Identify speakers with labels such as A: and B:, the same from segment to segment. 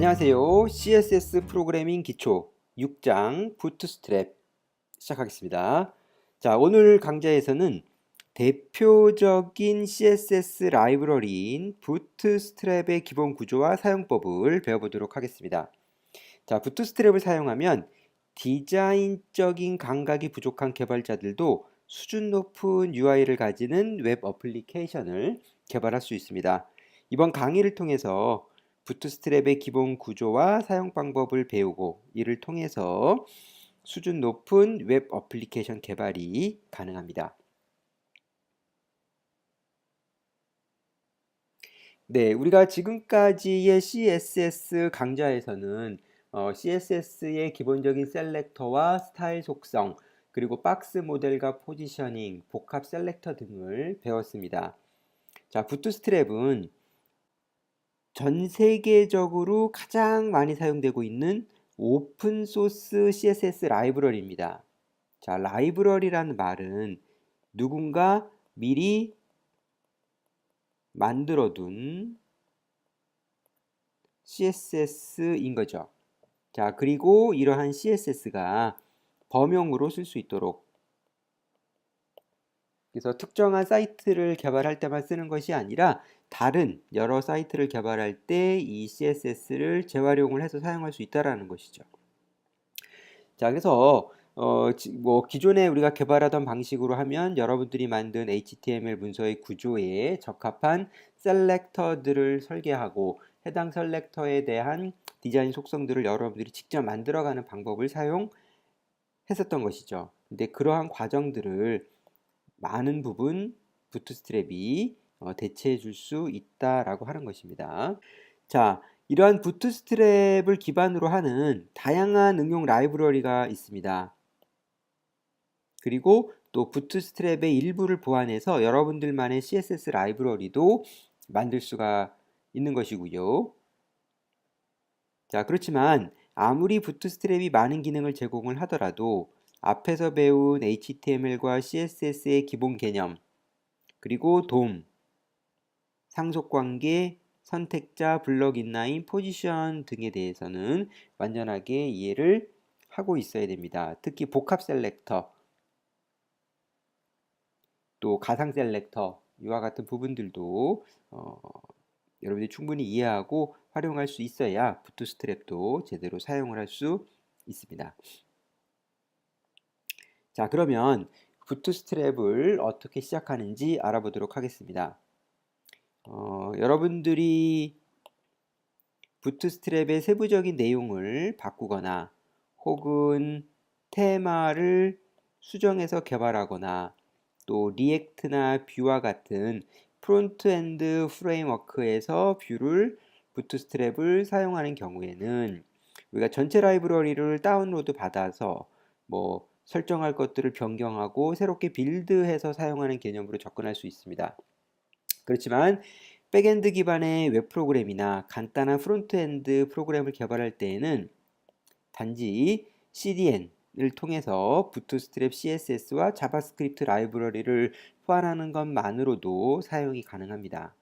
A: 안녕하세요. CSS 프로그래밍 기초 6장 부트스트랩 시작하겠습니다. 자, 오늘 강좌에서는 대표적인 CSS 라이브러리인 부트스트랩의 기본 구조와 사용법을 배워보도록 하겠습니다. 자, 부트스트랩을 사용하면 디자인적인 감각이 부족한 개발자들도 수준 높은 UI를 가지는 웹 어플리케이션을 개발할 수 있습니다. 이번 강의를 통해서 부트스트랩의 기본 구조와 사용 방법을 배우고 이를 통해서 수준 높은 웹 어플리케이션 개발이 가능합니다. 네, 우리가 지금까지의 CSS 강좌에서는 CSS의 기본적인 셀렉터와 스타일 속성, 그리고 박스 모델과 포지셔닝, 복합 셀렉터 등을 배웠습니다. 자, 부트스트랩은 전 세계적으로 가장 많이 사용되고 있는 오픈 소스 CSS 라이브러리입니다. 자, 라이브러리라는 말은 누군가 미리 만들어둔 CSS인 거죠. 자, 그리고 이러한 CSS가 범용으로 쓸 수 있도록, 그래서 특정한 사이트를 개발할 때만 쓰는 것이 아니라 다른 여러 사이트를 개발할 때 이 CSS를 재활용을 해서 사용할 수 있다라는 것이죠. 자, 그래서 기존에 우리가 개발하던 방식으로 하면 여러분들이 만든 HTML 문서의 구조에 적합한 셀렉터들을 설계하고 해당 셀렉터에 대한 디자인 속성들을 여러분들이 직접 만들어가는 방법을 사용했었던 것이죠. 근데 그러한 과정들을 많은 부분 부트스트랩이 대체해 줄 수 있다라고 하는 것입니다. 자, 이러한 부트스트랩을 기반으로 하는 다양한 응용 라이브러리가 있습니다. 그리고 또 부트스트랩의 일부를 보완해서 여러분들만의 CSS 라이브러리도 만들 수가 있는 것이고요. 자, 그렇지만 아무리 부트스트랩이 많은 기능을 제공을 하더라도 앞에서 배운 HTML과 CSS의 기본 개념, 그리고 DOM, 상속관계, 선택자, 블럭 인라인, 포지션 등에 대해서는 완전하게 이해를 하고 있어야 됩니다. 특히 복합 셀렉터, 또 가상 셀렉터 이와 같은 부분들도 여러분들이 충분히 이해하고 활용할 수 있어야 부트스트랩도 제대로 사용을 할 수 있습니다. 자, 그러면 부트스트랩을 어떻게 시작하는지 알아보도록 하겠습니다. 여러분들이 부트스트랩의 세부적인 내용을 바꾸거나 혹은 테마를 수정해서 개발하거나 또 리액트나 뷰와 같은 프론트엔드 프레임워크에서 뷰를 부트스트랩을 사용하는 경우에는 우리가 전체 라이브러리를 다운로드 받아서 설정할 것들을 변경하고 새롭게 빌드해서 사용하는 개념으로 접근할 수 있습니다. 그렇지만 백엔드 기반의 웹 프로그램이나 간단한 프론트엔드 프로그램을 개발할 때에는 단지 CDN을 통해서 부트스트랩 CSS와 자바스크립트 라이브러리를 호환하는 것만으로도 사용이 가능합니다.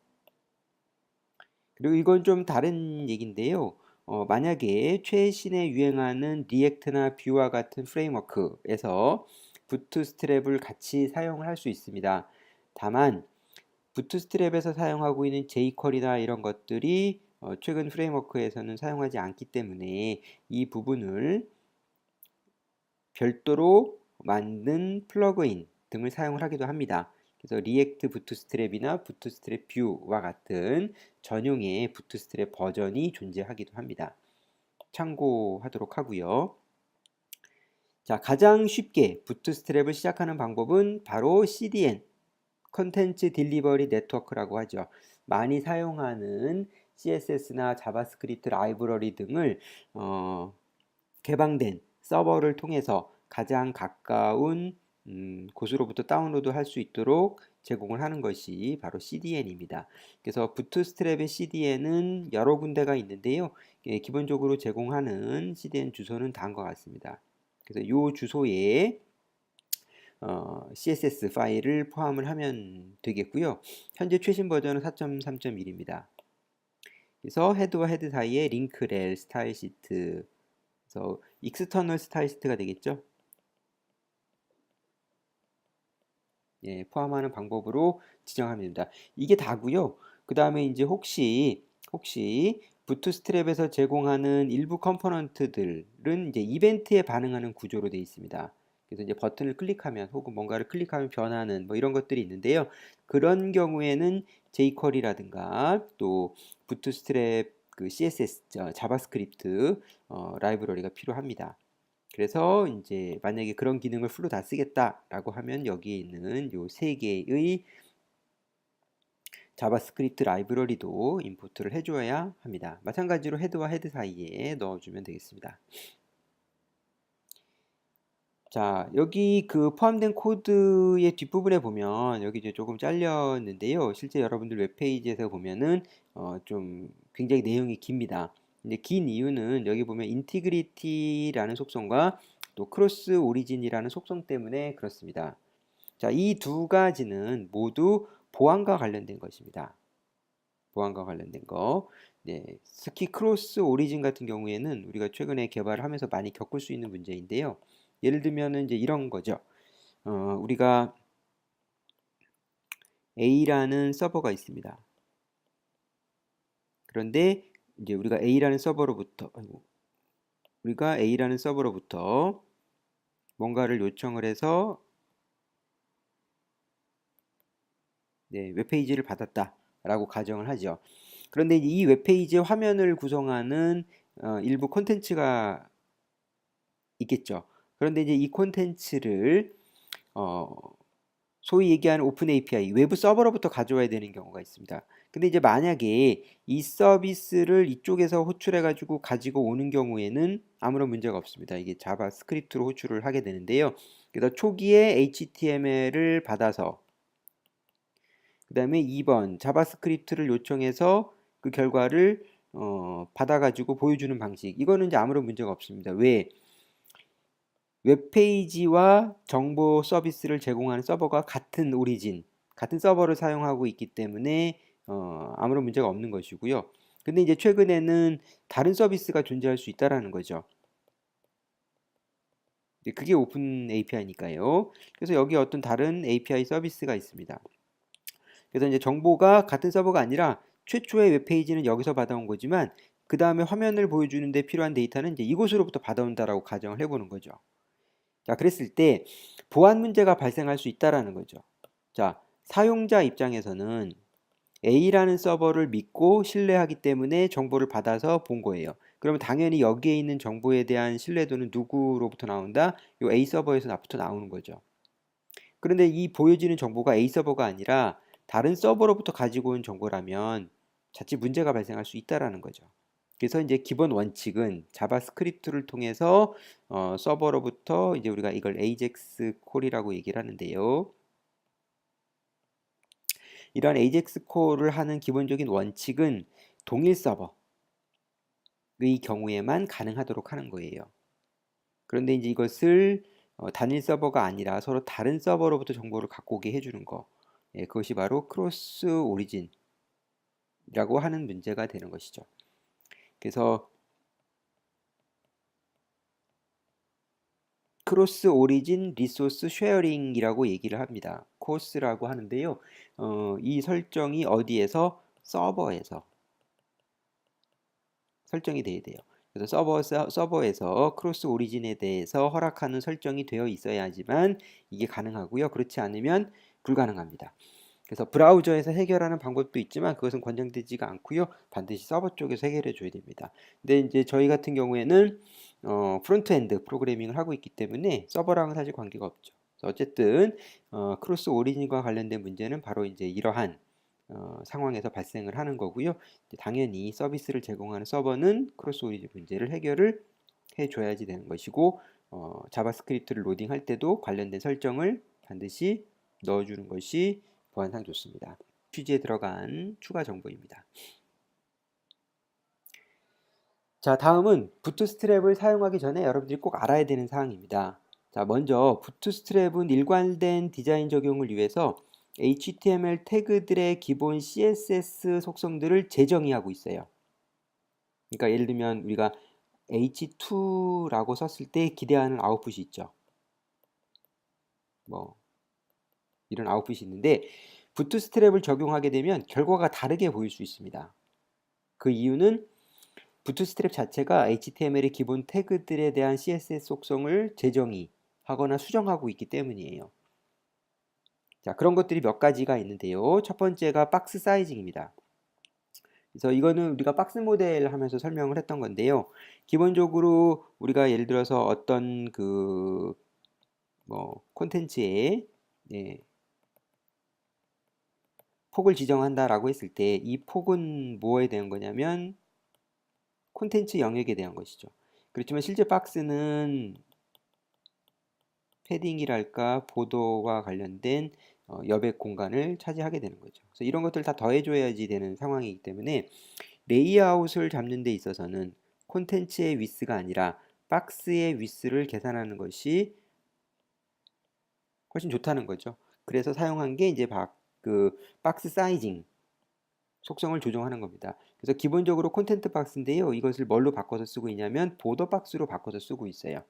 A: 그리고 이건 좀 다른 얘기인데요. 만약에 최신에 유행하는 리액트나 뷰와 같은 프레임워크에서 부트스트랩을 같이 사용을 할 수 있습니다. 다만 부트스트랩에서 사용하고 있는 jQuery나 이런 것들이 최근 프레임워크에서는 사용하지 않기 때문에 이 부분을 별도로 만든 플러그인 등을 사용을 하기도 합니다. 그래서 리액트 부트스트랩이나 부트스트랩 뷰와 같은 전용의 부트스트랩 버전이 존재하기도 합니다. 참고하도록 하고요. 자, 가장 쉽게 부트스트랩을 시작하는 방법은 바로 CDN, 컨텐츠 딜리버리 네트워크라고 하죠. 많이 사용하는 CSS나 자바스크립트 라이브러리 등을 개방된 서버를 통해서 가장 가까운 곳으로부터 다운로드 할 수 있도록 제공을 하는 것이 바로 CDN입니다. 그래서 부트스트랩의 CDN은 여러 군데가 있는데요. 기본적으로 제공하는 CDN 주소는 다음과 같습니다. 그래서 이 주소에 CSS 파일을 포함을 하면 되겠고요. 현재 최신 버전은 4.3.1입니다. 그래서 헤드와 헤드 사이에 링크렐 스타일 시트, 그래서 익스터널 스타일 시트가 되겠죠. 예, 포함하는 방법으로 지정하면 됩니다. 이게 다고요. 그 다음에 이제 혹시 부트스트랩에서 제공하는 일부 컴포넌트들은 이제 이벤트에 반응하는 구조로 되어 있습니다. 그래서 이제 버튼을 클릭하면 혹은 뭔가를 클릭하면 변하는 뭐 이런 것들이 있는데요. 그런 경우에는 jQuery라든가 또 부트스트랩 그 CSS 자바스크립트 라이브러리가 필요합니다. 그래서 이제 만약에 그런 기능을 풀로 다 쓰겠다라고 하면 여기에 있는 요 세 개의 자바스크립트 라이브러리도 임포트를 해줘야 합니다. 마찬가지로 헤드와 헤드 사이에 넣어주면 되겠습니다. 자, 여기 그 포함된 코드의 뒷부분에 보면 여기 이제 조금 잘렸는데요. 실제 여러분들 웹페이지에서 보면은 좀 굉장히 내용이 깁니다. 근데 긴 이유는 여기 보면 인티그리티라는 속성과 또 크로스 오리진이라는 속성 때문에 그렇습니다. 자, 이 두 가지는 모두 보안과 관련된 것입니다. 보안과 관련된 거. 네, 특히 크로스 오리진 같은 경우에는 우리가 최근에 개발을 하면서 많이 겪을 수 있는 문제인데요. 예를 들면 이제 이런 거죠. 우리가 A라는 서버가 있습니다. 그런데 이제 우리가 A라는 서버로부터 뭔가를 요청을 해서 네, 웹페이지를 받았다라고 가정을 하죠. 그런데 이 웹페이지의 화면을 구성하는 일부 콘텐츠가 있겠죠. 그런데 이제 이 콘텐츠를 어, 소위 얘기하는 오픈 API, 외부 서버로부터 가져와야 되는 경우가 있습니다. 근데 이제 만약에 이 서비스를 이쪽에서 호출해가지고 가지고 오는 경우에는 아무런 문제가 없습니다. 이게 자바스크립트로 호출을 하게 되는데요. 그래서 초기에 HTML을 받아서 그 다음에 2번 자바스크립트를 요청해서 그 결과를 받아가지고 보여주는 방식. 이거는 이제 아무런 문제가 없습니다. 왜? 웹페이지와 정보 서비스를 제공하는 서버가 같은 오리진, 같은 서버를 사용하고 있기 때문에 아무런 문제가 없는 것이고요. 근데 이제 최근에는 다른 서비스가 존재할 수 있다라는 거죠. 그게 오픈 API니까요. 그래서 여기 어떤 다른 API 서비스가 있습니다. 그래서 이제 정보가 같은 서버가 아니라 최초의 웹페이지는 여기서 받아온 거지만 그 다음에 화면을 보여주는 데 필요한 데이터는 이제 이곳으로부터 받아온다라고 가정을 해보는 거죠. 자, 그랬을 때 보안 문제가 발생할 수 있다라는 거죠. 자, 사용자 입장에서는 A라는 서버를 믿고 신뢰하기 때문에 정보를 받아서 본 거예요. 그러면 당연히 여기에 있는 정보에 대한 신뢰도는 누구로부터 나온다? 요 A 서버에서부터 나오는 거죠. 그런데 이 보여지는 정보가 A 서버가 아니라 다른 서버로부터 가지고 온 정보라면 자칫 문제가 발생할 수 있다라는 거죠. 그래서 이제 기본 원칙은 자바스크립트를 통해서 서버로부터 이제 우리가 이걸 AJAX 콜이라고 얘기를 하는데요. 이런 AJAX 콜을 하는 기본적인 원칙은 동일 서버의 경우에만 가능하도록 하는 거예요. 그런데 이제 이것을 단일 서버가 아니라 서로 다른 서버로부터 정보를 갖고 오게 해주는 거. 예, 그것이 바로 크로스 오리진이라고 하는 문제가 되는 것이죠. 그래서 크로스 오리진 리소스 쉐어링이라고 얘기를 합니다. 코스라고 하는데요. 이 설정이 어디에서? 서버에서 설정이 돼야 돼요. 그래서 서버에서 크로스 오리진에 대해서 허락하는 설정이 되어 있어야지만 이게 가능하고요. 그렇지 않으면 불가능합니다. 그래서 브라우저에서 해결하는 방법도 있지만 그것은 권장되지가 않고요. 반드시 서버 쪽에서 해결해 줘야 됩니다. 근데 이제 저희 같은 경우에는 프론트엔드 프로그래밍을 하고 있기 때문에 서버랑은 사실 관계가 없죠. 어쨌든 크로스 오리진과 관련된 문제는 바로 이제 이러한 상황에서 발생을 하는 거고요. 당연히 서비스를 제공하는 서버는 크로스 오리진 문제를 해결을 해줘야지 되는 것이고 자바스크립트를 로딩할 때도 관련된 설정을 반드시 넣어주는 것이 보안상 좋습니다. 취지에 들어간 추가 정보입니다. 자, 다음은 부트스트랩을 사용하기 전에 여러분들이 꼭 알아야 되는 사항입니다. 자, 먼저 부트스트랩은 일관된 디자인 적용을 위해서 HTML 태그들의 기본 CSS 속성들을 재정의하고 있어요. 그러니까 예를 들면 우리가 h2라고 썼을 때 기대하는 아웃풋이 있죠. 뭐 이런 아웃풋이 있는데 부트스트랩을 적용하게 되면 결과가 다르게 보일 수 있습니다. 그 이유는 부트스트랩 자체가 HTML의 기본 태그들에 대한 CSS 속성을 재정의하거나 수정하고 있기 때문이에요. 자, 그런 것들이 몇 가지가 있는데요. 첫 번째가 박스 사이징입니다. 그래서 이거는 우리가 박스 모델 하면서 설명을 했던 건데요. 기본적으로 우리가 예를 들어서 어떤 그 뭐 콘텐츠에 폭을 지정한다라고 했을 때 이 폭은 뭐에 대한 거냐면 콘텐츠 영역에 대한 것이죠. 그렇지만 실제 박스는 패딩이랄까 보도와 관련된 여백 공간을 차지하게 되는 거죠. 그래서 이런 것들 다 더해줘야지 되는 상황이기 때문에 레이아웃을 잡는 데 있어서는 콘텐츠의 위스가 아니라 박스의 위스를 계산하는 것이 훨씬 좋다는 거죠. 그래서 사용한 게 이제 그 박스 사이징 속성을 조정하는 겁니다. 그래서 기본적으로 콘텐트 박스인데요. 이것을 뭘로 바꿔서 쓰고 있냐면 보더 박스로 바꿔서 쓰고 있어요.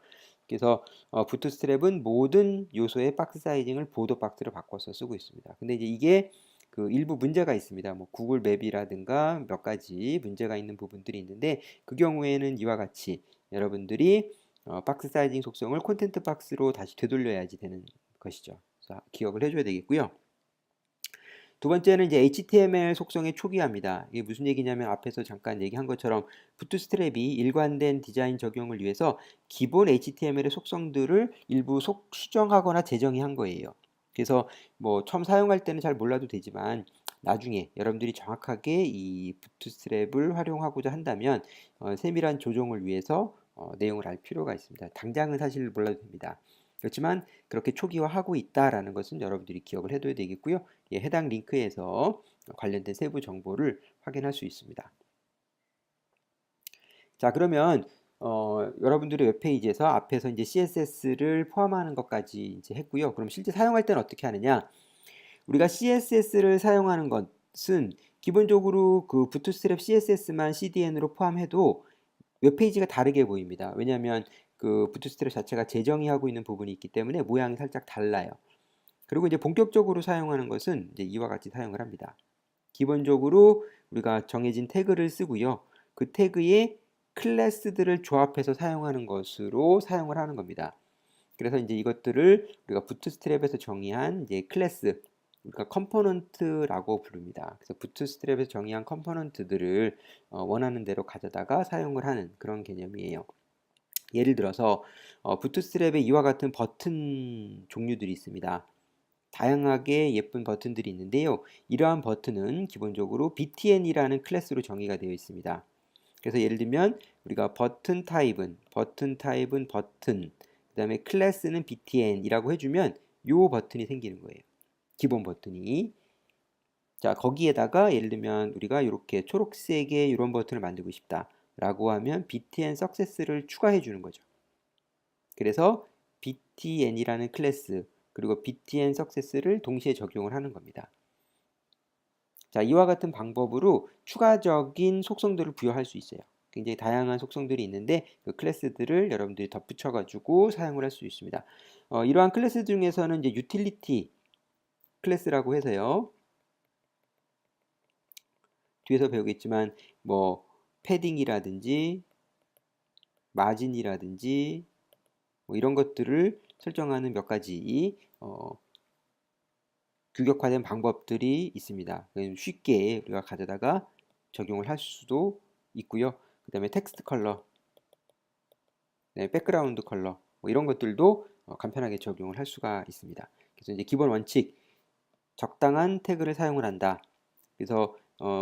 A: 그래서 부트스트랩은 모든 요소의 박스 사이징을 보더 박스로 바꿔서 쓰고 있습니다. 근데 이제 이게 그 일부 문제가 있습니다. 뭐 구글 맵이라든가 몇 가지 문제가 있는 부분들이 있는데 그 경우에는 이와 같이 여러분들이 박스 사이징 속성을 콘텐트 박스로 다시 되돌려야지 되는 것이죠. 그래서 기억을 해줘야 되겠고요. 두 번째는 이제 HTML 속성의 초기화입니다. 이게 무슨 얘기냐면 앞에서 잠깐 얘기한 것처럼 부트스트랩이 일관된 디자인 적용을 위해서 기본 HTML의 속성들을 일부 수정하거나 재정의한 거예요. 그래서 뭐 처음 사용할 때는 잘 몰라도 되지만 나중에 여러분들이 정확하게 이 부트스트랩을 활용하고자 한다면 세밀한 조정을 위해서 내용을 알 필요가 있습니다. 당장은 사실 몰라도 됩니다. 그렇지만 그렇게 초기화하고 있다라는 것은 여러분들이 기억을 해둬야 되겠고요. 예, 해당 링크에서 관련된 세부 정보를 확인할 수 있습니다. 자, 그러면 여러분들의 웹페이지에서 앞에서 이제 CSS를 포함하는 것까지 이제 했고요. 그럼 실제 사용할 때는 어떻게 하느냐? 우리가 CSS를 사용하는 것은 기본적으로 그 부트스트랩 CSS만 CDN으로 포함해도 웹페이지가 다르게 보입니다. 왜냐하면 그 부트스트랩 자체가 재정의하고 있는 부분이 있기 때문에 모양이 살짝 달라요. 그리고 이제 본격적으로 사용하는 것은 이제 이와 같이 사용을 합니다. 기본적으로 우리가 정해진 태그를 쓰고요. 그 태그에 클래스들을 조합해서 사용하는 것으로 사용을 하는 겁니다. 그래서 이제 이것들을 우리가 부트스트랩에서 정의한 이제 클래스, 우리가 컴포넌트라고 부릅니다. 그래서 부트스트랩에서 정의한 컴포넌트들을 원하는 대로 가져다가 사용을 하는 그런 개념이에요. 예를 들어서 부트스트랩에 이와 같은 버튼 종류들이 있습니다. 다양하게 예쁜 버튼들이 있는데요. 이러한 버튼은 기본적으로 btn이라는 클래스로 정의가 되어 있습니다. 그래서 예를 들면 우리가 버튼 타입은 버튼, 그 다음에 클래스는 btn이라고 해주면 요 버튼이 생기는 거예요. 기본 버튼이. 자, 거기에다가 예를 들면 우리가 이렇게 초록색의 이런 버튼을 만들고 싶다 라고 하면 btn success를 추가해 주는 거죠. 그래서 btn이라는 클래스 그리고 btn success를 동시에 적용을 하는 겁니다. 자, 이와 같은 방법으로 추가적인 속성들을 부여할 수 있어요. 굉장히 다양한 속성들이 있는데 그 클래스들을 여러분들이 덧붙여 가지고 사용을 할 수 있습니다. 이러한 클래스 중에서는 이제 유틸리티 클래스라고 해서요. 뒤에서 배우겠지만 뭐 패딩이라든지 마진이라든지 뭐 이런 것들을 설정하는 몇 가지 규격화된 방법들이 있습니다. 쉽게 우리가 가져다가 적용을 할 수도 있고요. 그 다음에 텍스트 컬러, 네, 백그라운드 컬러 뭐 이런 것들도 간편하게 적용을 할 수가 있습니다. 그래서 이제 기본 원칙, 적당한 태그를 사용을 한다. 그래서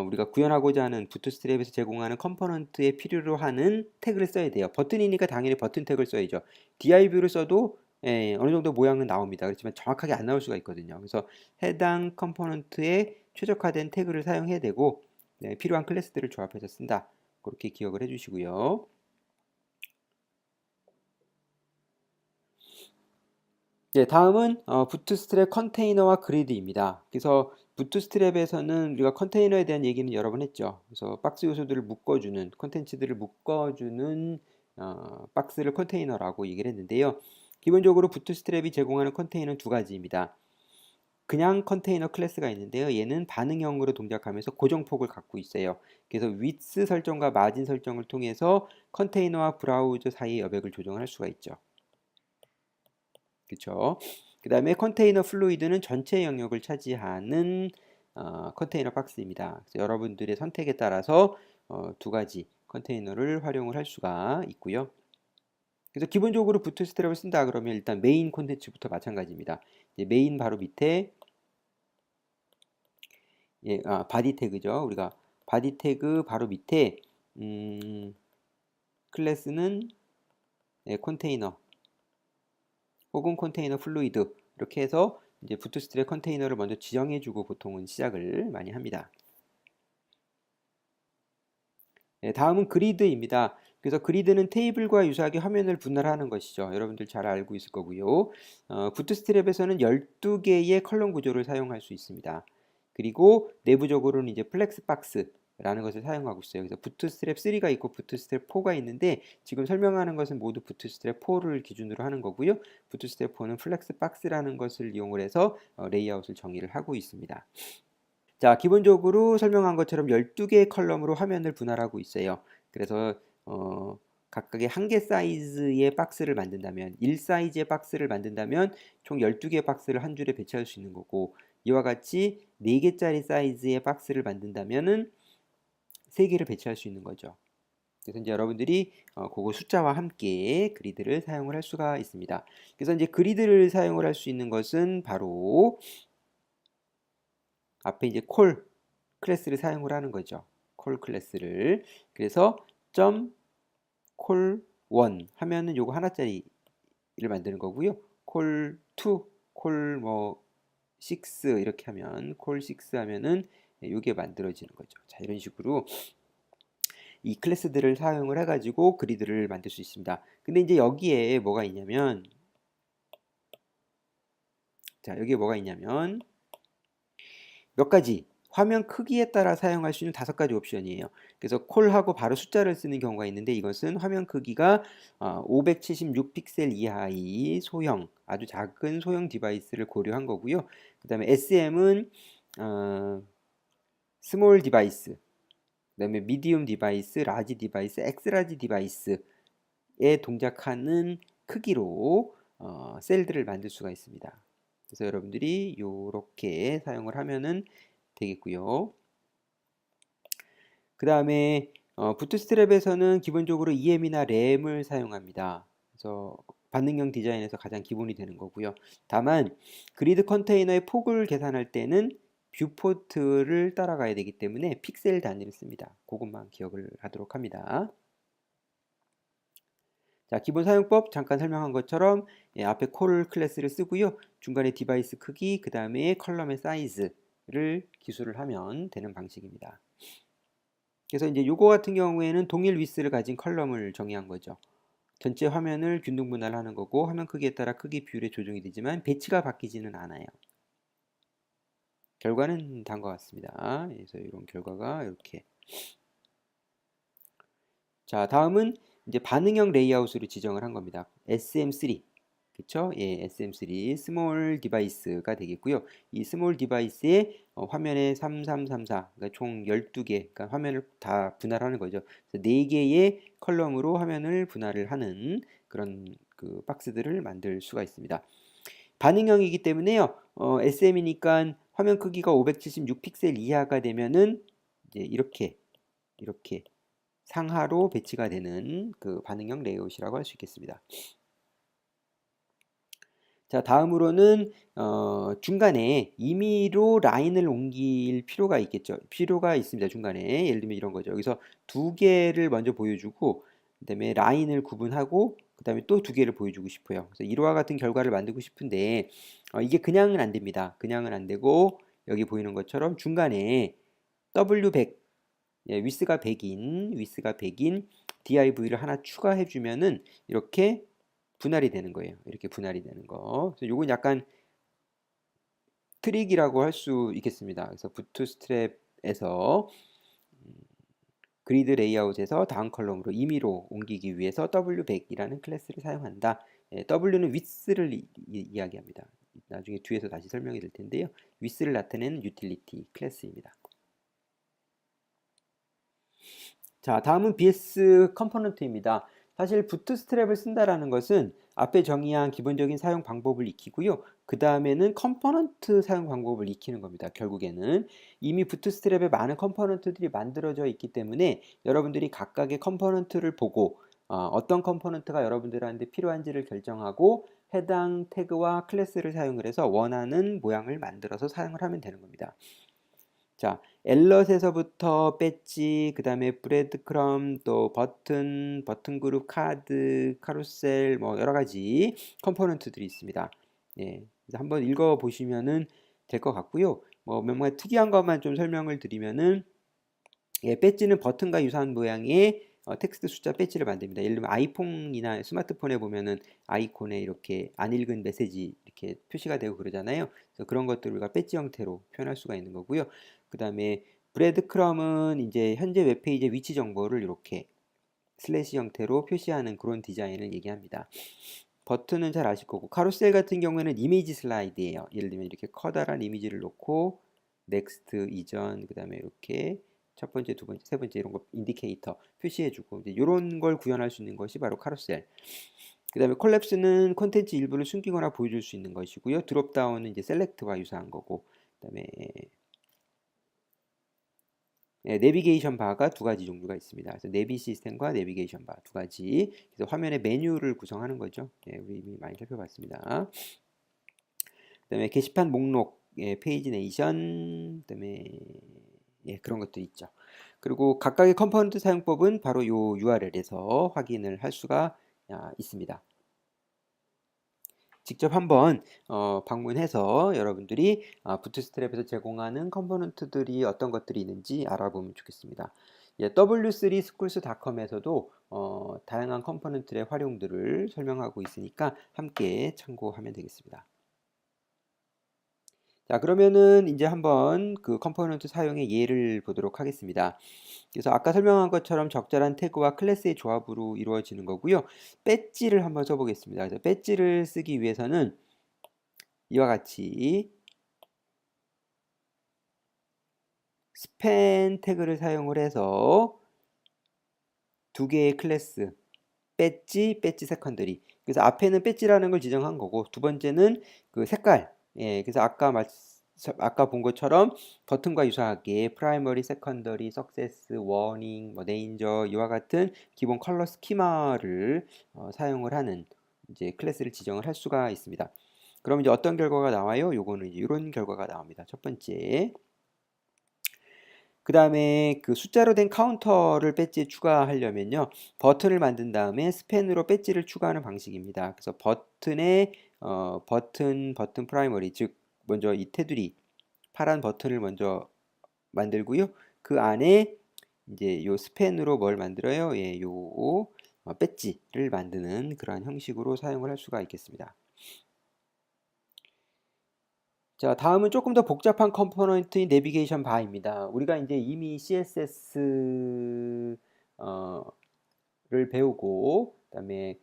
A: 우리가 구현하고자 하는 부트스트랩에서 제공하는 컴포넌트에 필요로 하는 태그를 써야 돼요. 버튼이니까 당연히 버튼 태그를 써야죠. div를 써도 어느 정도 모양은 나옵니다. 그렇지만 정확하게 안 나올 수가 있거든요. 그래서 해당 컴포넌트에 최적화된 태그를 사용해야 되고 네, 필요한 클래스들을 조합해서 쓴다. 그렇게 기억을 해주시고요. 네, 다음은 부트스트랩 컨테이너와 그리드입니다. 그래서 부트스트랩에서는 우리가 컨테이너에 대한 얘기는 여러 번 했죠. 그래서 박스 요소들을 묶어주는, 컨텐츠들을 묶어주는 박스를 컨테이너라고 얘기를 했는데요. 기본적으로 부트스트랩이 제공하는 컨테이너는 두 가지입니다. 그냥 컨테이너 클래스가 있는데요. 얘는 반응형으로 동작하면서 고정폭을 갖고 있어요. 그래서 width 설정과 마진 설정을 통해서 컨테이너와 브라우저 사이의 여백을 조정할 수가 있죠. 그렇죠? 그 다음에 컨테이너 플루이드는 전체 영역을 차지하는 컨테이너 박스입니다. 그래서 여러분들의 선택에 따라서 두 가지 컨테이너를 활용을 할 수가 있고요. 그래서 기본적으로 부트스트랩을 쓴다 그러면 일단 메인 콘텐츠부터 마찬가지입니다. 이제 메인 바로 밑에 바디 태그죠. 우리가 바디 태그 바로 밑에 클래스는 컨테이너 혹은 컨테이너 플루이드 이렇게 해서 이제 부트스트랩 컨테이너를 먼저 지정해주고 보통은 시작을 많이 합니다. 다음은 그리드입니다. 그래서 그리드는 테이블과 유사하게 화면을 분할하는 것이죠. 여러분들 잘 알고 있을 거고요. 부트스트랩에서는 12개의 컬럼 구조를 사용할 수 있습니다. 그리고 내부적으로는 이제 플렉스 박스라는 것을 사용하고 있어요. 그래서 부트스트랩 3가 있고 부트스트랩 4가 있는데 지금 설명하는 것은 모두 부트스트랩 4를 기준으로 하는 거고요. 부트스트랩 4는 플렉스 박스라는 것을 이용을 해서 레이아웃을 정의를 하고 있습니다. 자, 기본적으로 설명한 것처럼 12개의 컬럼으로 화면을 분할하고 있어요. 그래서 각각의 한 개 사이즈의 박스를 만든다면 1사이즈의 박스를 만든다면 총 12개의 박스를 한 줄에 배치할 수 있는 거고 이와 같이 4개짜리 사이즈의 박스를 만든다면은 3개를 배치할 수 있는 거죠. 그래서 이제 여러분들이 그거 숫자와 함께 그리드를 사용을 할 수가 있습니다. 그래서 이제 그리드를 사용을 할 수 있는 것은 바로 앞에 이제 콜 클래스를 사용을 하는 거죠. 콜 클래스를. 그래서 .call1 하면은 요거 하나짜리를 만드는 거고요. call2, call 뭐 6 이렇게 하면 call 6 하면은 요게 만들어지는 거죠. 자, 이런 식으로 이 클래스들을 사용을 해가지고 그리드를 만들 수 있습니다. 근데 이제 여기에 뭐가 있냐면 자, 여기에 뭐가 있냐면 몇 가지 화면 크기에 따라 사용할 수 있는 5가지 옵션이에요. 그래서 콜하고 바로 숫자를 쓰는 경우가 있는데 이것은 화면 크기가 576 픽셀 이하의 소형, 아주 작은 소형 디바이스를 고려한 거고요. 그 다음에 SM은 스몰 디바이스, 그 다음에 미디움 디바이스, 라지 디바이스, 엑스라지 디바이스에 동작하는 크기로 셀들을 만들 수가 있습니다. 그래서 여러분들이 이렇게 사용을 하면은 되겠고요. 그 다음에 부트스트랩에서는 기본적으로 EM이나 램을 사용합니다. 그래서 반응형 디자인에서 가장 기본이 되는 거고요. 다만 그리드 컨테이너의 폭을 계산할 때는 뷰포트를 따라가야 되기 때문에 픽셀 단위를 씁니다. 그것만 기억을 하도록 합니다. 자, 기본 사용법 잠깐 설명한 것처럼 앞에 콜 클래스를 쓰고요. 중간에 디바이스 크기, 그 다음에 컬럼의 사이즈를 기술을 하면 되는 방식입니다. 그래서 이제 요거 같은 경우에는 동일 위스를 가진 컬럼을 정의한 거죠. 전체 화면을 균등 분할하는 거고 화면 크기에 따라 크기 비율의 조정이 되지만 배치가 바뀌지는 않아요. 결과는 다음과 같습니다. 그래서 이런 결과가 이렇게. 자, 다음은 이제 반응형 레이아웃으로 지정을 한 겁니다. SM3. 그쵸? 예, SM3 스몰 디바이스가 되겠고요. 이 스몰 디바이스에 화면에 3334, 그러니까 총 12개, 그러니까 화면을 다 분할하는 거죠. 그래서 4개의 컬럼으로 화면을 분할을 하는 그런 그 박스들을 만들 수가 있습니다. 반응형이기 때문에요. SM이니까 화면 크기가 576 픽셀 이하가 되면은 이제 이렇게 상하로 배치가 되는 그 반응형 레이아웃이라고 할 수 있겠습니다. 자, 다음으로는 중간에 임의로 라인을 옮길 필요가 있겠죠. 필요가 있습니다. 중간에 예를 들면 이런 거죠. 여기서 2개를 먼저 보여주고 그다음에 라인을 구분하고 그다음에 또 2개를 보여주고 싶어요. 그래서 이와 같은 결과를 만들고 싶은데 이게 그냥은 안 됩니다. 그냥은 안 되고 여기 보이는 것처럼 중간에 W100 위스가 100인 div를 하나 추가해 주면은 이렇게 분할이 되는 거예요. 이렇게 분할이 되는 거. 그래서 요건 약간 트릭이라고 할 수 있겠습니다. 그래서 부트스트랩에서 그리드 레이아웃에서 다음 컬럼으로 임의로 옮기기 위해서 W100이라는 클래스를 사용한다. W는 width를 이야기합니다. 나중에 뒤에서 다시 설명이 될 텐데요. width를 나타내는 유틸리티 클래스입니다. 자, 다음은 BS 컴포넌트입니다. 사실 부트스트랩을 쓴다라는 것은 앞에 정의한 기본적인 사용 방법을 익히고요. 그 다음에는 컴포넌트 사용 방법을 익히는 겁니다. 결국에는 이미 부트스트랩에 많은 컴포넌트들이 만들어져 있기 때문에 여러분들이 각각의 컴포넌트를 보고 어떤 컴포넌트가 여러분들한테 필요한지를 결정하고 해당 태그와 클래스를 사용을 해서 원하는 모양을 만들어서 사용을 하면 되는 겁니다. 자, 앨럿에서부터 배지, 그 다음에 브레드크럼, 또 버튼, 버튼 그룹, 카드, 카루셀, 뭐 여러 가지 컴포넌트들이 있습니다. 예, 그래서 한번 읽어 보시면은 될 것 같고요. 뭐 뭔가 특이한 것만 좀 설명을 드리면은 예, 배지는 버튼과 유사한 모양의 텍스트 숫자 배지를 만듭니다. 예를 들면 아이폰이나 스마트폰에 보면은 아이콘에 이렇게 안 읽은 메시지 이렇게 표시가 되고 그러잖아요. 그래서 그런 것들을 우리가 배지 형태로 표현할 수가 있는 거고요. 그 다음에 브레드크럼은 이제 현재 웹페이지의 위치 정보를 이렇게 슬래시 형태로 표시하는 그런 디자인을 얘기합니다. 버튼은 잘 아실 거고, 카루셀 같은 경우에는 이미지 슬라이드예요. 예를 들면 이렇게 커다란 이미지를 놓고 넥스트 이전, 그 다음에 이렇게 첫 번째, 두 번째, 세 번째 이런 거 인디케이터 표시해주고 이제 이런 걸 구현할 수 있는 것이 바로 카루셀. 그 다음에 콜랩스는 콘텐츠 일부를 숨기거나 보여줄 수 있는 것이고요. 드롭다운은 이제 셀렉트와 유사한 거고, 그 다음에 내비게이션 바가 두 가지 종류가 있습니다. 그래서 내비 시스템과 내비게이션 바 두 가지. 그래서 화면의 메뉴를 구성하는 거죠. 우리 이미 많이 살펴봤습니다. 그다음에 게시판 목록, 페이지 네이션, 그다음에 그런 것도 있죠. 그리고 각각의 컴포넌트 사용법은 바로 요 URL에서 확인을 할 수가 있습니다. 직접 한번 방문해서 여러분들이 부트스트랩에서 제공하는 컴포넌트들이 어떤 것들이 있는지 알아보면 좋겠습니다. w3schools.com에서도 다양한 컴포넌트의 활용들을 설명하고 있으니까 함께 참고하면 되겠습니다. 자, 그러면은 이제 한번 그 컴포넌트 사용의 예를 보도록 하겠습니다. 그래서 아까 설명한 것처럼 적절한 태그와 클래스의 조합으로 이루어지는 거고요. 배지를 한번 써보겠습니다. 그래서 배지를 쓰기 위해서는 이와 같이 스팬 태그를 사용을 해서 두 개의 클래스 배지, 배지 세컨더리. 그래서 앞에는 배지라는 걸 지정한 거고 두 번째는 그 색깔. 그래서 아까 본 것처럼 버튼과 유사하게 프라이머리, 세컨더리, 석세스, 워닝, 뭐 데인저 이와 같은 기본 컬러 스키마를 사용을 하는 이제 클래스를 지정을 할 수가 있습니다. 그럼 이제 어떤 결과가 나와요? 요거는 이제 이런 결과가 나옵니다. 첫 번째. 그 다음에 그 숫자로 된 카운터를 배지에 추가하려면요. 버튼을 만든 다음에 스팬으로 배지를 추가하는 방식입니다. 그래서 버튼에 버튼 프라이머리, 즉 먼저 이 테두리 파란 버튼을 먼저 만들고요. 그 안에 이제 요 스팬으로 뭘 만들어요? 요 배지를 만드는 그러한 형식으로 사용을 할 수가 있겠습니다. 자, 다음은 조금 더 복잡한 컴포넌트인 내비게이션 바입니다. 우리가 이제 이미 CSS를 배우고 그다음에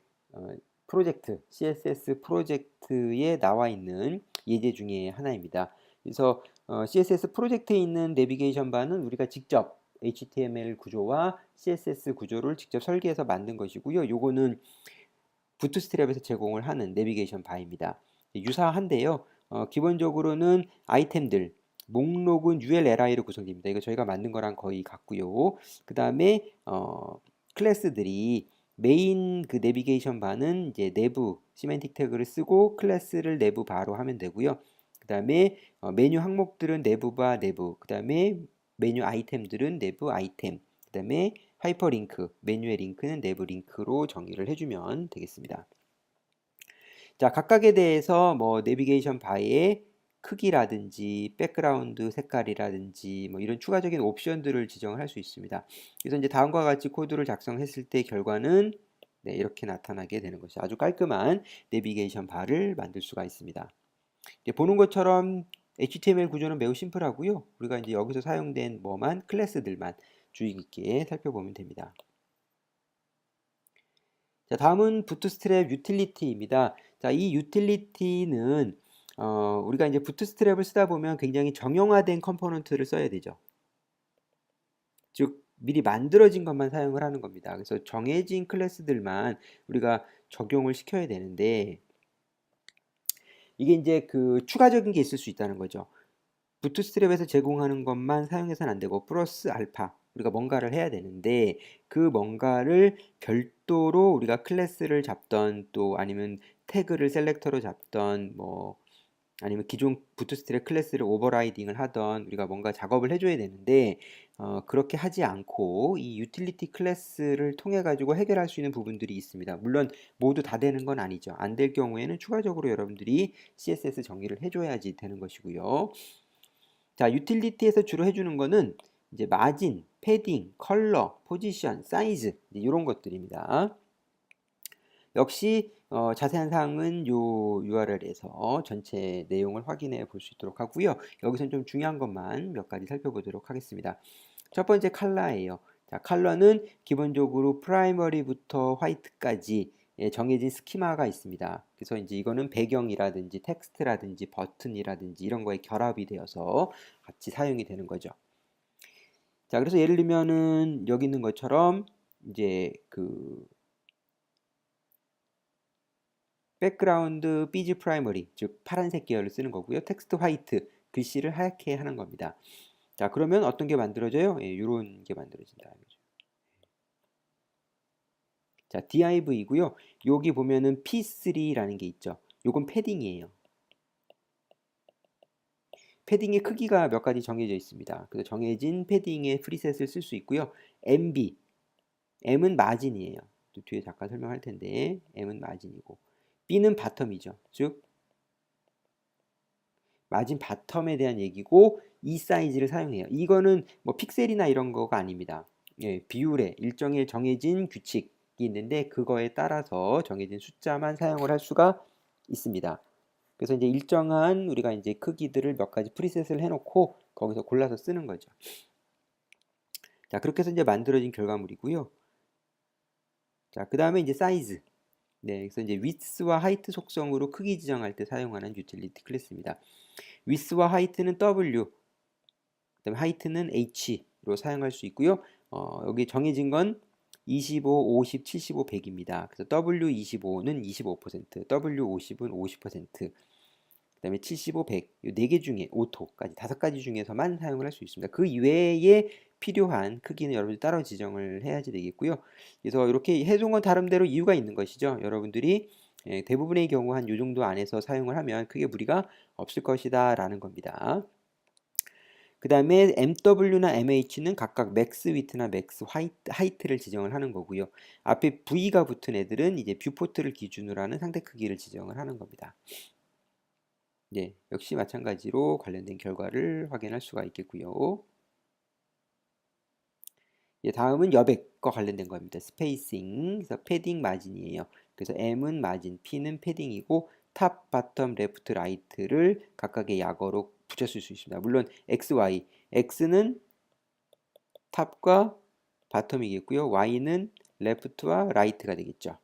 A: 프로젝트 CSS 프로젝트에 나와 있는 예제 중에 하나입니다. 그래서 CSS 프로젝트에 있는 내비게이션 바는 우리가 직접 HTML 구조와 CSS 구조를 직접 설계해서 만든 것이고요. 요거는 부트스트랩에서 제공을 하는 내비게이션 바입니다. 유사한데요. 기본적으로는 아이템들, 목록은 ULLI로 구성됩니다. 이거 저희가 만든 거랑 거의 같고요. 그 다음에 클래스들이 메인 그 내비게이션 바는 이제 내부 시멘틱 태그를 쓰고 클래스를 내부 바로 하면 되고요. 그 다음에 메뉴 항목들은 내부 바 내부, 그 다음에 메뉴 아이템들은 내부 아이템, 그 다음에 하이퍼링크, 메뉴의 링크는 내부 링크로 정의를 해주면 되겠습니다. 자, 각각에 대해서 뭐 내비게이션 바의 크기라든지 백그라운드 색깔이라든지 뭐 이런 추가적인 옵션들을 지정을 할 수 있습니다. 그래서 이제 다음과 같이 코드를 작성했을 때 결과는 이렇게 나타나게 되는 것이 아주 깔끔한 내비게이션 바를 만들 수가 있습니다. 보는 것처럼 HTML 구조는 매우 심플하고요. 우리가 이제 여기서 사용된 클래스들만 주의 깊게 살펴보면 됩니다. 자, 다음은 부트스트랩 유틸리티입니다. 자, 이 유틸리티는 우리가 이제 부트스트랩을 쓰다 보면 굉장히 정형화된 컴포넌트를 써야 되죠. 즉 미리 만들어진 것만 사용을 하는 겁니다. 그래서 정해진 클래스들만 우리가 적용을 시켜야 되는데 이게 이제 그 추가적인 게 있을 수 있다는 거죠. 부트스트랩에서 제공하는 것만 사용해서는 안 되고 플러스 알파 우리가 뭔가를 해야 되는데 그 뭔가를 별도로 우리가 클래스를 잡던 또 아니면 태그를 셀렉터로 잡던 뭐 아니면 기존 부트스트랩 클래스를 오버라이딩을 하던 우리가 뭔가 작업을 해줘야 되는데 그렇게 하지 않고 이 유틸리티 클래스를 통해 가지고 해결할 수 있는 부분들이 있습니다. 물론 모두 다 되는 건 아니죠. 안 될 경우에는 추가적으로 여러분들이 CSS 정의를 해줘야지 되는 것이고요. 자, 유틸리티에서 주로 해주는 거는 이제 마진, 패딩, 컬러, 포지션, 사이즈 이런 것들입니다. 역시 자세한 사항은 요 URL에서 전체 내용을 확인해 볼 수 있도록 하고요. 여기서는 좀 중요한 것만 몇 가지 살펴보도록 하겠습니다. 첫 번째 컬러예요. 자, 컬러는 기본적으로 프라이머리부터 화이트까지 정해진 스키마가 있습니다. 그래서 이제 이거는 배경이라든지 텍스트라든지 버튼이라든지 이런 거에 결합이 되어서 같이 사용이 되는 거죠. 자, 그래서 예를 들면은 여기 있는 것처럼 이제 그 백그라운드 비지 프라이머리 즉 파란색 계열을 쓰는 거고요. 텍스트 화이트 글씨를 하얗게 하는 겁니다. 자, 그러면 어떤 게 만들어져요? 이런 게 만들어진다. 자, div이고요. 여기 보면은 p3라는 게 있죠. 요건 패딩이에요. 패딩의 크기가 몇 가지 정해져 있습니다. 그래서 정해진 패딩의 프리셋을 쓸 수 있고요. mb, m은 마진이에요. 또 뒤에 잠깐 설명할 텐데 m은 마진이고 b는 바텀이죠. 즉 마진 바텀에 대한 얘기고 이 사이즈를 사용해요. 이거는 뭐 픽셀이나 이런 거가 아닙니다. 예, 비율에 일정의 정해진 규칙이 있는데 그거에 따라서 정해진 숫자만 사용을 할 수가 있습니다. 그래서 이제 일정한 우리가 이제 크기들을 몇 가지 프리셋을 해놓고 거기서 골라서 쓰는 거죠. 자, 그렇게 해서 이제 만들어진 결과물이고요. 자, 그 다음에 이제 사이즈. 네, 그래서 이제 width와 height 속성으로 크기 지정할 때 사용하는 유틸리티 클래스입니다. width와 height는 W, 그다음에 height는 H로 사용할 수 있고요. 여기 정해진 건 25, 50, 75, 100입니다. 그래서 W25는 25%, W50은 50%, 그다음에 75, 100, 이 4개 중에 오토까지 5가지 중에서만 사용을 할 수 있습니다. 그 이외에 필요한 크기는 여러분들이 따로 지정을 해야지 되겠고요. 그래서 이렇게 해둔 건 다름대로 이유가 있는 것이죠. 여러분들이 대부분의 경우 한 이 정도 안에서 사용을 하면 크게 무리가 없을 것이다 라는 겁니다. 그 다음에 MW나 MH는 각각 맥스 위트나 맥스 하이트를 지정을 하는 거고요. 앞에 V가 붙은 애들은 이제 뷰포트를 기준으로 하는 상대 크기를 지정을 하는 겁니다. 네, 역시 마찬가지로 관련된 결과를 확인할 수가 있겠고요. 예, 다음은 여백과 관련된 겁니다. 스페이싱, 그래서 패딩 마진이에요. 그래서 M은 마진, P는 패딩이고 탑, 바텀, 레프트, 라이트를 각각의 약어로 붙였을 수 있습니다. 물론 X, Y, X는 탑과 바텀이겠고요. Y는 레프트와 라이트가 되겠죠.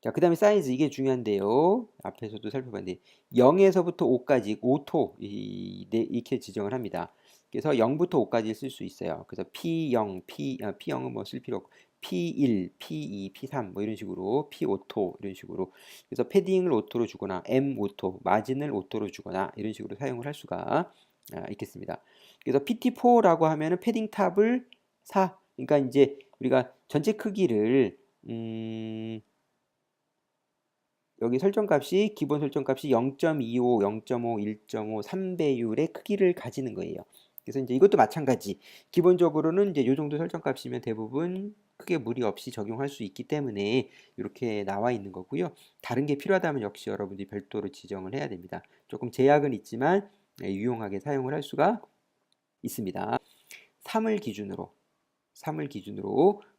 A: 자, 그 다음에 사이즈 이게 중요한데요. 앞에서도 살펴봤는데 0에서부터 5까지 오토 이렇게 지정을 합니다. 그래서 0부터 5까지 쓸 수 있어요. 그래서 P0, P0은 뭐 쓸 필요 없고 P1, P2, P3 뭐 이런 식으로 P 오토 이런 식으로 그래서 패딩을 오토로 주거나 M 오토, 마진을 오토로 주거나 이런 식으로 사용을 할 수가 있겠습니다. 그래서 PT4라고 하면은 패딩 탑을 4. 그러니까 이제 우리가 전체 크기를 여기 설정값이 기본 설정값이 0.25, 0.5, 1.5, 3배율의 크기를 가지는 거예요. 그래서 이제 이것도 마찬가지. 기본적으로는 이제 이 정도 설정값이면 대부분 크게 무리 없이 적용할 수 있기 때문에 이렇게 나와 있는 거고요. 다른 게 필요하다면 역시 여러분들이 별도로 지정을 해야 됩니다. 조금 제약은 있지만 유용하게 사용을 할 수가 있습니다. 3을 기준으로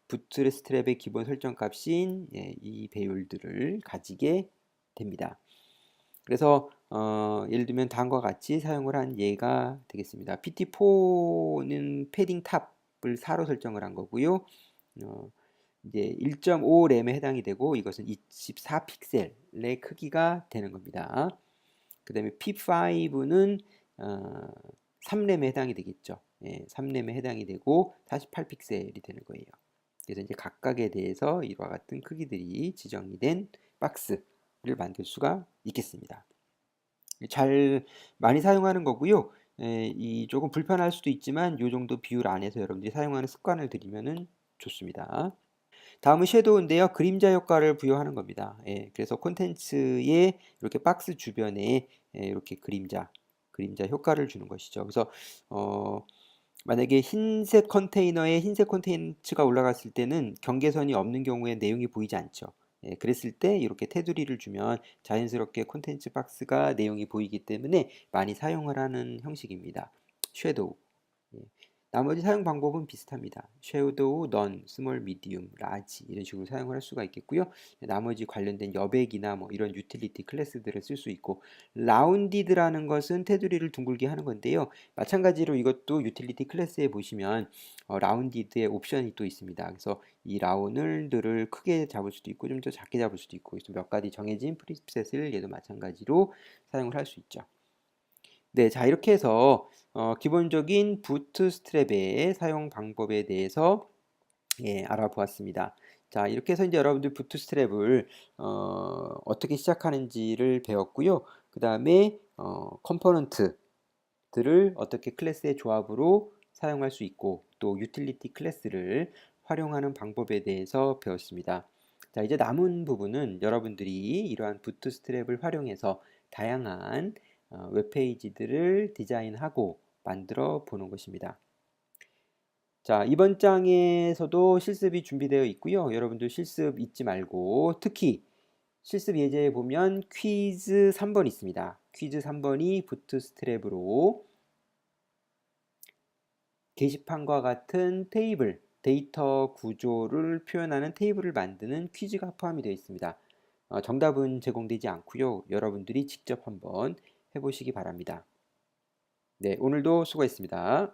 A: 부트스트랩의 기본 설정값인 이 배율들을 가지게 됩니다. 그래서 예를 들면 다음과 같이 사용을 한 예가 되겠습니다. PT4는 패딩 탑을 4로 설정을 한 거고요. 이제 1.5 램에 해당이 되고 이것은 24 픽셀의 크기가 되는 겁니다. 그 다음에 P5는 3램에 해당이 되겠죠. 예, 3램에 해당이 되고 48 픽셀이 되는 거예요. 그래서 이제 각각에 대해서 이와 같은 크기들이 지정이 된 박스를 만들 수가 있겠습니다. 잘 많이 사용하는 거고요. 이 조금 불편할 수도 있지만 이 정도 비율 안에서 여러분들이 사용하는 습관을 들이면은 좋습니다. 다음은 섀도우인데요. 그림자 효과를 부여하는 겁니다. 예, 그래서 콘텐츠에 이렇게 박스 주변에 이렇게 그림자 효과를 주는 것이죠. 그래서 만약에 흰색 컨테이너에 흰색 콘텐츠가 올라갔을 때는 경계선이 없는 경우에 내용이 보이지 않죠. 예, 그랬을 때 이렇게 테두리를 주면 자연스럽게 콘텐츠 박스가 내용이 보이기 때문에 많이 사용을 하는 형식입니다. 섀도우. 예. 나머지 사용 방법은 비슷합니다. 섀도우, 넌, 스몰, 미디움, 라지 이런 식으로 사용을 할 수가 있겠고요. 나머지 관련된 여백이나 뭐 이런 유틸리티 클래스들을 쓸 수 있고 라운디드라는 것은 테두리를 둥글게 하는 건데요. 마찬가지로 이것도 유틸리티 클래스에 보시면 라운디드의 옵션이 또 있습니다. 그래서 이 라운들을 크게 잡을 수도 있고 좀 더 작게 잡을 수도 있고 몇 가지 정해진 프리셋을 얘도 마찬가지로 사용을 할 수 있죠. 네, 자 이렇게 해서 기본적인 부트스트랩의 사용 방법에 대해서 알아보았습니다. 자 이렇게 해서 이제 여러분들 부트스트랩을 어떻게 시작하는지를 배웠고요. 그 다음에 컴포넌트들을 어떻게 클래스의 조합으로 사용할 수 있고 또 유틸리티 클래스를 활용하는 방법에 대해서 배웠습니다. 자 이제 남은 부분은 여러분들이 이러한 부트스트랩을 활용해서 다양한 웹페이지들을 디자인하고 만들어 보는 것입니다. 자, 이번 장에서도 실습이 준비되어 있고요. 여러분들 실습 잊지 말고 특히 실습 예제에 보면 퀴즈 3번 있습니다. 퀴즈 3번이 부트스트랩으로 게시판과 같은 테이블, 데이터 구조를 표현하는 테이블을 만드는 퀴즈가 포함이 되어 있습니다. 정답은 제공되지 않고요. 여러분들이 직접 한번 해보시기 바랍니다. 네, 오늘도 수고했습니다.